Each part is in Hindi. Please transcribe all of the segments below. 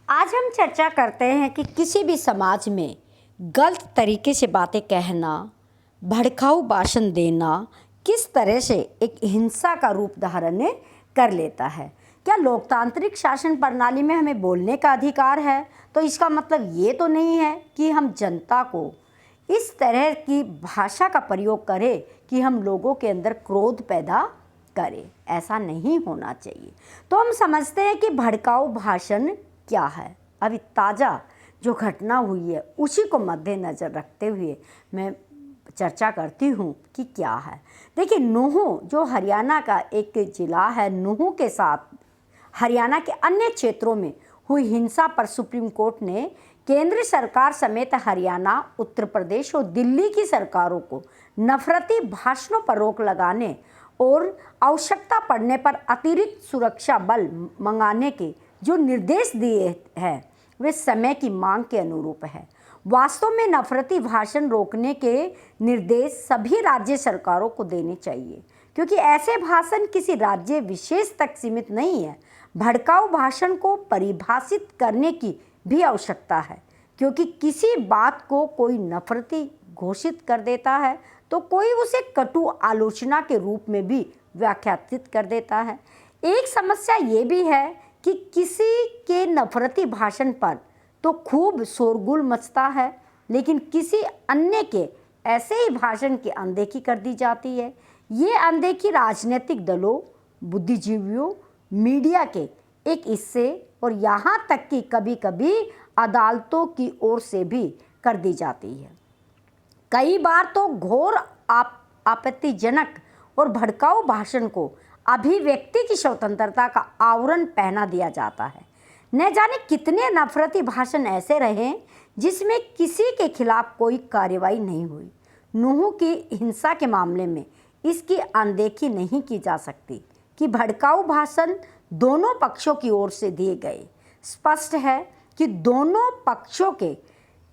आज हम चर्चा करते हैं कि किसी भी समाज में गलत तरीके से बातें कहना, भड़काऊ भाषण देना किस तरह से एक हिंसा का रूप धारण कर लेता है। क्या लोकतांत्रिक शासन प्रणाली में हमें बोलने का अधिकार है? तो इसका मतलब ये तो नहीं है कि हम जनता को इस तरह की भाषा का प्रयोग करें कि हम लोगों के अंदर क्रोध पैदा करें। ऐसा नहीं होना चाहिए। तो हम समझते हैं कि भड़काऊ भाषण क्या है। अभी ताज़ा जो घटना हुई है उसी को मद्देनज़र रखते हुए मैं चर्चा करती हूँ कि क्या है। देखिए, नूंह जो हरियाणा का एक ज़िला है, नूंह के साथ हरियाणा के अन्य क्षेत्रों में हुई हिंसा पर सुप्रीम कोर्ट ने केंद्र सरकार समेत हरियाणा, उत्तर प्रदेश और दिल्ली की सरकारों को नफरती भाषणों पर रोक लगाने और आवश्यकता पड़ने पर अतिरिक्त सुरक्षा बल मंगाने के जो निर्देश दिए हैं वे समय की मांग के अनुरूप है। वास्तव में नफरती भाषण रोकने के निर्देश सभी राज्य सरकारों को देने चाहिए, क्योंकि ऐसे भाषण किसी राज्य विशेष तक सीमित नहीं है। भड़काऊ भाषण को परिभाषित करने की भी आवश्यकता है, क्योंकि किसी बात को कोई नफरती घोषित कर देता है तो कोई उसे कटु आलोचना के रूप में भी व्याख्यात कर देता है। एक समस्या ये भी है कि किसी के नफरती भाषण पर तो खूब शोरगुल मचता है, लेकिन किसी अन्य के ऐसे ही भाषण की अनदेखी कर दी जाती है। ये अनदेखी राजनीतिक दलों, बुद्धिजीवियों, मीडिया के एक हिस्से और यहाँ तक कि कभी कभी अदालतों की ओर से भी कर दी जाती है। कई बार तो घोर आपत्तिजनक और भड़काऊ भाषण को अभिव्यक्ति की स्वतंत्रता का आवरण पहना दिया जाता है। न जाने कितने नफरती भाषण ऐसे रहे जिसमें किसी के खिलाफ कोई कार्रवाई नहीं हुई। नूंह की हिंसा के मामले में इसकी अनदेखी नहीं की जा सकती कि भड़काऊ भाषण दोनों पक्षों की ओर से दिए गए। स्पष्ट है कि दोनों पक्षों के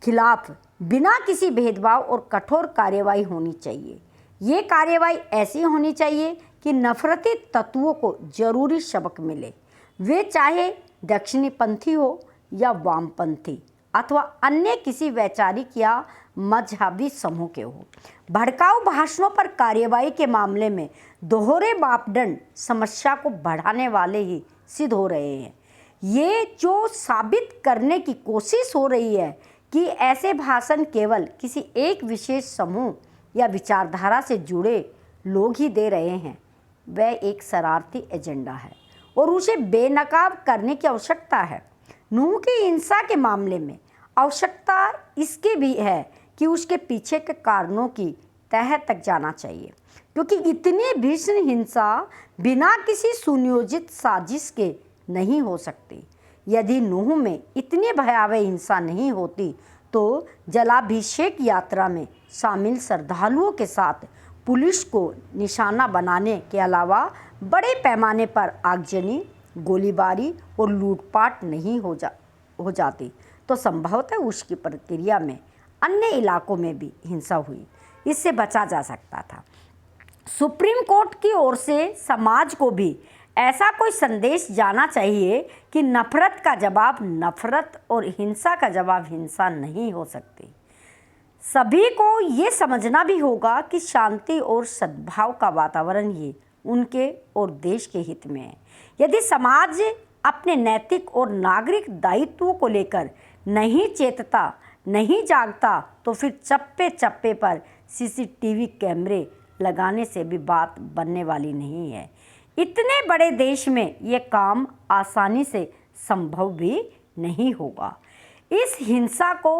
खिलाफ बिना किसी भेदभाव और कठोर कार्रवाई होनी चाहिए। ये कार्रवाई ऐसी होनी चाहिए कि नफरती तत्वों को जरूरी सबक मिले, वे चाहे दक्षिणी पंथी हो या वामपंथी अथवा अन्य किसी वैचारिक या मजहबी समूह के हो। भड़काऊ भाषणों पर कार्रवाई के मामले में दोहरे मापदंड समस्या को बढ़ाने वाले ही सिद्ध हो रहे हैं। ये जो साबित करने की कोशिश हो रही है कि ऐसे भाषण केवल किसी एक विशेष समूह या विचारधारा से जुड़े लोग ही दे रहे हैं, वह एक शरारती एजेंडा है और उसे बेनकाब करने की आवश्यकता है। नूंह की हिंसा के मामले में आवश्यकता इसकी भी है कि उसके पीछे के कारणों की तह तक जाना चाहिए, क्योंकि इतनी भीषण हिंसा बिना किसी सुनियोजित साजिश के नहीं हो सकती। यदि नूंह में इतनी भयावह हिंसा नहीं होती तो जलाभिषेक यात्रा में शामिल श्रद्धालुओं के साथ पुलिस को निशाना बनाने के अलावा बड़े पैमाने पर आगजनी, गोलीबारी और लूटपाट नहीं हो जाती तो संभवतः उसकी प्रक्रिया में अन्य इलाकों में भी हिंसा हुई, इससे बचा जा सकता था। सुप्रीम कोर्ट की ओर से समाज को भी ऐसा कोई संदेश जाना चाहिए कि नफरत का जवाब नफरत और हिंसा का जवाब हिंसा नहीं हो सकती। सभी को ये समझना भी होगा कि शांति और सद्भाव का वातावरण ही उनके और देश के हित में है। यदि समाज अपने नैतिक और नागरिक दायित्वों को लेकर नहीं चेतता, नहीं जागता, तो फिर चप्पे चप्पे पर सीसीटीवी कैमरे लगाने से भी बात बनने वाली नहीं है। इतने बड़े देश में ये काम आसानी से संभव भी नहीं होगा। इस हिंसा को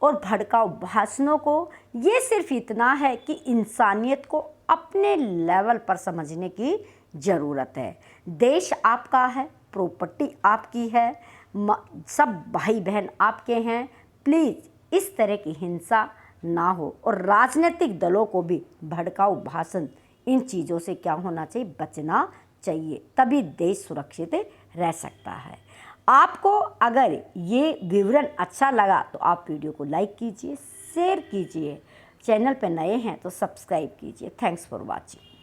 और भड़काऊ भाषणों को ये सिर्फ इतना है कि इंसानियत को अपने लेवल पर समझने की ज़रूरत है। देश आपका है, प्रॉपर्टी आपकी है, सब भाई बहन आपके हैं। प्लीज़ इस तरह की हिंसा ना हो और राजनीतिक दलों को भी भड़काऊ भाषण, इन चीज़ों से क्या होना चाहिए, बचना चाहिए, तभी देश सुरक्षित रह सकता है। आपको अगर ये विवरण अच्छा लगा तो आप वीडियो को लाइक कीजिए, शेयर कीजिए, चैनल पर नए हैं तो सब्सक्राइब कीजिए। Thanks for watching.